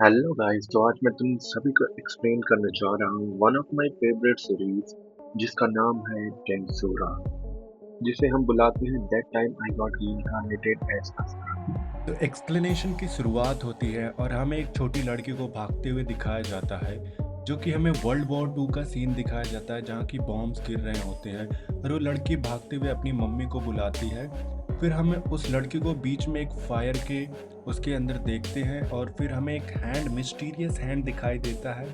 Hello guys. तो आज मैं तुम सभी को एक्सप्लेन करने जा रहा हूँ one of my favourite series जिसका नाम है टेंसोरा, जिसे हम बुलाते हैं that time I got reincarnated as असरा। तो एक्सप्लेनेशन की शुरुआत होती है और हमें एक छोटी लड़की को भागते हुए दिखाया जाता है, जो कि हमें वर्ल्ड वॉर टू का सीन दिखाया जाता है जहाँ की बॉम्ब्स गिर रहे होते हैं और वो लड़की भागते हुए अपनी मम्मी को बुलाती है। फिर हमें उस लड़की को बीच में एक फायर के उसके अंदर देखते हैं और फिर हमें एक हैंड, मिस्टीरियस हैंड दिखाई देता है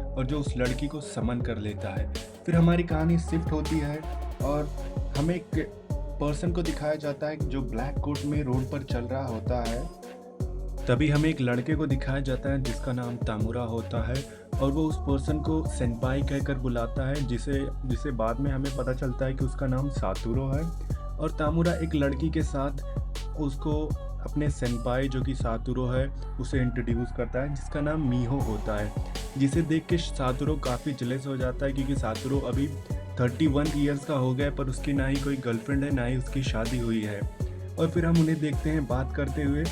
और जो उस लड़की को समन कर लेता है। फिर हमारी कहानी शिफ्ट होती है और हमें एक पर्सन को दिखाया जाता है जो ब्लैक कोट में रोड पर चल रहा होता है। तभी हमें एक लड़के को दिखाया जाता है जिसका नाम तामुरा होता है और वो उस पर्सन को सेनपाई कहकर बुलाता है, जिसे जिसे बाद में हमें पता चलता है कि उसका नाम सातुरो है। और तामुरा एक लड़की के साथ उसको अपने सेनपाई जो कि सातुरो है उसे इंट्रोड्यूस करता है, जिसका नाम मीहो होता है, जिसे देख के सातुरो काफ़ी जेलस हो जाता है क्योंकि सातुरो अभी 31 ईयर्स का हो गया है पर उसकी ना ही कोई गर्लफ्रेंड है ना ही उसकी शादी हुई है। और फिर हम उन्हें देखते हैं बात करते हुए।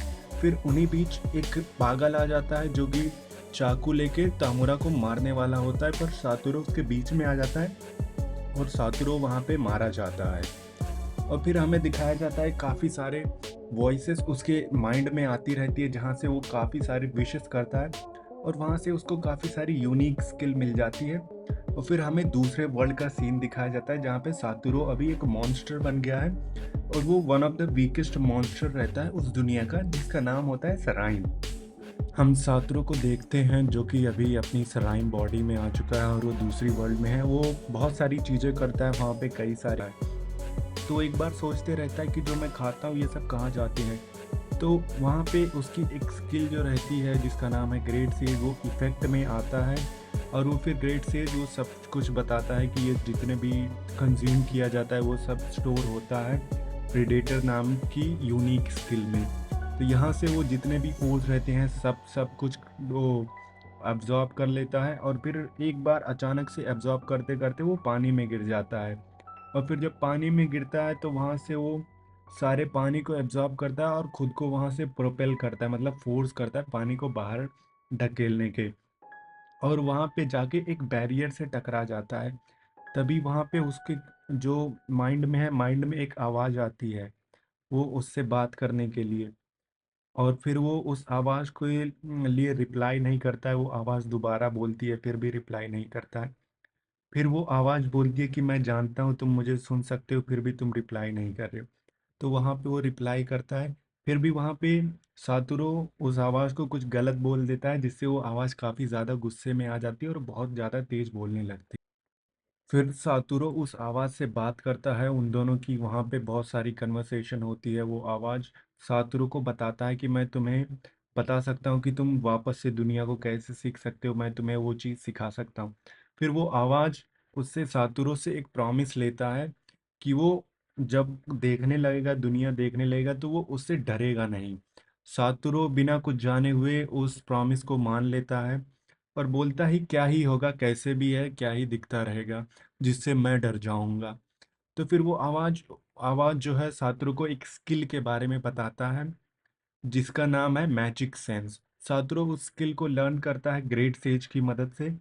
फिर उन्हीं बीच एक पागल आ जाता है जो कि चाकू लेके तामुरा को मारने वाला होता है, पर सातुरो उसके बीच में आ जाता है और सातुरो वहाँ पे मारा जाता है। और फिर हमें दिखाया जाता है काफ़ी सारे वॉइसेस उसके माइंड में आती रहती है जहाँ से वो काफ़ी सारे विशेस करता है और वहाँ से उसको काफ़ी सारी यूनिक स्किल मिल जाती है। और फिर हमें दूसरे वर्ल्ड का सीन दिखाया जाता है जहाँ पे सातुरो अभी एक मॉन्स्टर बन गया है और वो one of the weakest monster रहता है उस दुनिया का, जिसका नाम होता है सराइन। हम सातुरो को देखते हैं जो कि अभी अपनी सराइन बॉडी में आ चुका है और वो दूसरी वर्ल्ड में है। वो बहुत सारी चीज़ें करता है वहाँ पे, कई सारे। तो एक बार सोचते रहता है कि जो मैं खाता हूँ ये सब कहाँ जाते हैं। तो वहाँ पे उसकी एक स्किल जो रहती है जिसका नाम है ग्रेट सेज, वो इफ़ेक्ट में आता है और वो फिर ग्रेट सेज वो सब कुछ बताता है कि ये जितने भी कंज्यूम किया जाता है वो सब स्टोर होता है प्रेडेटर नाम की यूनिक स्किल में। तो यहाँ से वो जितने भी ओज रहते हैं सब सब कुछ वो एब्जॉर्ब कर लेता है और फिर एक बार अचानक से एब्जॉर्ब करते करते वो पानी में गिर जाता है। और फिर जब पानी में गिरता है तो वहाँ से वो सारे पानी को एब्जॉर्ब करता है और खुद को वहाँ से प्रोपेल करता है, मतलब फोर्स करता है पानी को बाहर ढकेलने के। और वहाँ पे जाके एक बैरियर से टकरा जाता है। तभी वहाँ पे उसके जो माइंड में है, माइंड में एक आवाज़ आती है वो उससे बात करने के लिए। और फिर वो उस आवाज़ को लिए रिप्लाई नहीं करता है, वो आवाज़ दोबारा बोलती है फिर भी रिप्लाई नहीं करता है। फिर वो आवाज़ बोलती है कि मैं जानता हूँ तुम मुझे सुन सकते हो फिर भी तुम रिप्लाई नहीं कर रहे हो। तो वहाँ पे वो रिप्लाई करता है। फिर भी वहाँ पे सातुरो उस आवाज़ को कुछ गलत बोल देता है जिससे वो आवाज़ काफ़ी ज़्यादा गुस्से में आ जाती है और बहुत ज़्यादा तेज़ बोलने लगती है। फिर सातुरो उस आवाज़ से बात करता है, उन दोनों की वहाँ पे बहुत सारी कन्वर्सेशन होती है। वो आवाज़ सातुरो को बताता है कि मैं तुम्हें बता सकता हूँ कि तुम वापस से दुनिया को कैसे सीख सकते हो, मैं तुम्हें वो चीज़ सिखा सकता हूँ। फिर वो आवाज़ उससे सातुरो से एक प्रॉमिस लेता है कि वो जब देखने लगेगा, दुनिया देखने लगेगा तो वो उससे डरेगा नहीं। सातुरो बिना कुछ जाने हुए उस प्रॉमिस को मान लेता है और बोलता ही क्या ही होगा, कैसे भी है क्या ही दिखता रहेगा जिससे मैं डर जाऊंगा। तो फिर वो आवाज आवाज जो है सातुरु को एक स्किल के बारे में बताता है जिसका नाम है मैजिक सेंस। सातुरु उस स्किल को लर्न करता है ग्रेट सेज की मदद से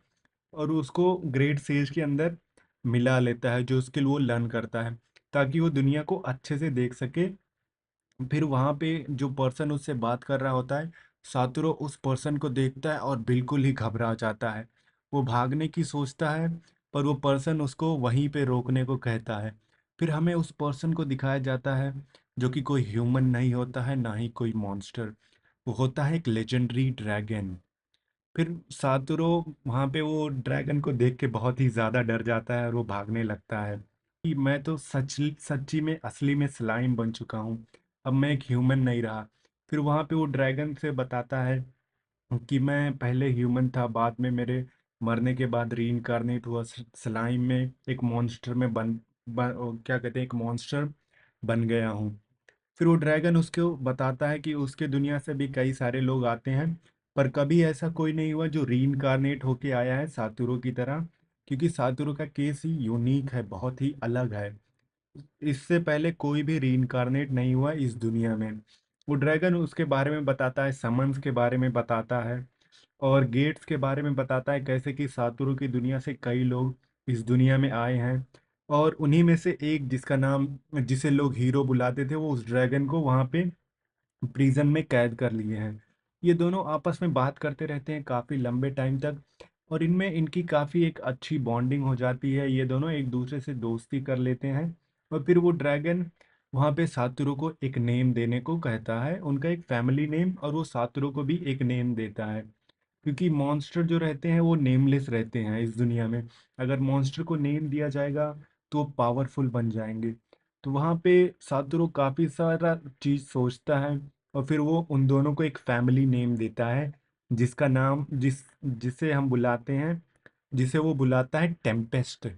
और उसको ग्रेट सेज के अंदर मिला लेता है जो स्किल वो लर्न करता है, ताकि वो दुनिया को अच्छे से देख सके। फिर वहाँ पे जो पर्सन उससे बात कर रहा होता है, सातुरो उस पर्सन को देखता है और बिल्कुल ही घबरा जाता है। वो भागने की सोचता है पर वो पर्सन उसको वहीं पे रोकने को कहता है। फिर हमें उस पर्सन को दिखाया जाता है जो कि कोई ह्यूमन नहीं होता है ना ही कोई मॉन्स्टर, वो होता है एक लेजेंडरी ड्रैगन। फिर सातुरो वहाँ पे वो ड्रैगन को देख के बहुत ही ज़्यादा डर जाता है और वो भागने लगता है कि मैं तो सच्ची में असली में स्लाइम बन चुका हूँ, अब मैं एक ह्यूमन नहीं रहा। फिर वहाँ पे वो ड्रैगन से बताता है कि मैं पहले ह्यूमन था, बाद में मेरे मरने के बाद रीइंकार्नेट हुआ स्लाइम में, एक मॉन्स्टर में क्या कहते हैं, एक मॉन्स्टर बन गया हूँ। फिर वो ड्रैगन उसको बताता है कि उसके दुनिया से भी कई सारे लोग आते हैं पर कभी ऐसा कोई नहीं हुआ जो रीइंकार्नेट होके आया है सातुरो की तरह, क्योंकि सातुरो का केस ही यूनिक है, बहुत ही अलग है। इससे पहले कोई भी रीइंकार्नेट नहीं हुआ इस दुनिया में। वो ड्रैगन उसके बारे में बताता है, समन्स के बारे में बताता है और गेट्स के बारे में बताता है कैसे कि सातोरू की दुनिया से कई लोग इस दुनिया में आए हैं, और उन्हीं में से एक जिसका नाम, जिसे लोग हीरो बुलाते थे, वो उस ड्रैगन को वहाँ पे प्रिजन में कैद कर लिए हैं। ये दोनों आपस में बात करते रहते हैं काफ़ी लंबे टाइम तक, और इनमें इनकी काफ़ी एक अच्छी बॉन्डिंग हो जाती है। ये दोनों एक दूसरे से दोस्ती कर लेते हैं, और फिर वो ड्रैगन वहाँ पे सातोरू को एक नेम देने को कहता है, उनका एक फैमिली नेम, और वो सातोरू को भी एक नेम देता है। क्योंकि मॉन्स्टर जो रहते हैं वो नेमलेस रहते हैं इस दुनिया में। अगर मॉन्स्टर को नेम दिया जाएगा तो वो पावरफुल बन जाएंगे। तो वहाँ पे सातोरू काफ़ी सारा चीज़ सोचता है, और फिर वो उन दोनों को एक फैमिली नेम देता है, जिसका नाम जिसे हम बुलाते हैं, जिसे वो बुलाता है टेम्पेस्ट।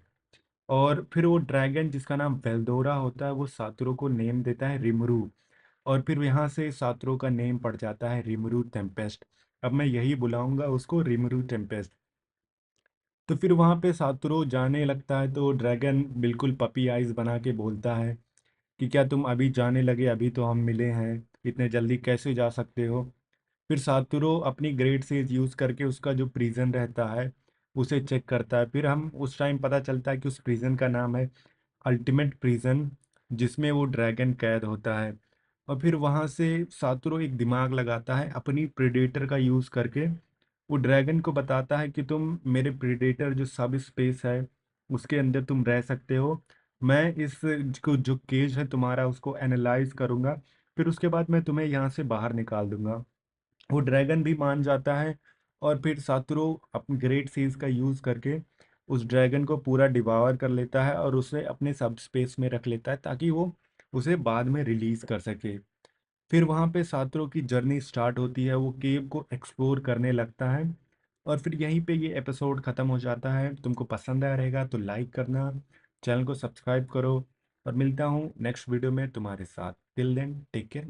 और फिर वो ड्रैगन जिसका नाम वेल्डोरा होता है, वो सातोरू को नेम देता है रिमरू। और फिर यहाँ से सातोरू का नेम पड़ जाता है रिमरू टेम्पेस्ट। अब मैं यही बुलाऊंगा उसको, रिमरू टेम्पेस्ट। तो फिर वहाँ पे सातोरू जाने लगता है तो ड्रैगन बिल्कुल पपी आइज बना के बोलता है कि क्या तुम अभी जाने लगे, अभी तो हम मिले हैं, इतने जल्दी कैसे जा सकते हो। फिर सातोरू अपनी ग्रेट सेज यूज़ करके उसका जो प्रिजन रहता है उसे चेक करता है। फिर हम उस टाइम पता चलता है कि उस प्रिजन का नाम है अल्टीमेट प्रिजन, जिसमें वो ड्रैगन कैद होता है। और फिर वहाँ से सातोरू एक दिमाग लगाता है अपनी प्रेडेटर का यूज़ करके, वो ड्रैगन को बताता है कि तुम मेरे प्रेडेटर जो सब स्पेस है उसके अंदर तुम रह सकते हो। मैं इस को जो केज है तुम्हारा उसको एनालाइज करूँगा, फिर उसके बाद मैं तुम्हें यहाँ से बाहर निकाल दूंगा। वो ड्रैगन भी मान जाता है, और फिर सातोरू अपने ग्रेट सीज का यूज़ करके उस ड्रैगन को पूरा डिवावर कर लेता है और उसे अपने सब स्पेस में रख लेता है ताकि वो उसे बाद में रिलीज कर सके। फिर वहाँ पे सातोरू की जर्नी स्टार्ट होती है, वो केव को एक्सप्लोर करने लगता है। और फिर यहीं पे ये एपिसोड ख़त्म हो जाता है। तुमको पसंद आया रहेगा तो लाइक करना, चैनल को सब्सक्राइब करो, और मिलता हूँ नेक्स्ट वीडियो में तुम्हारे साथ। Till then take care.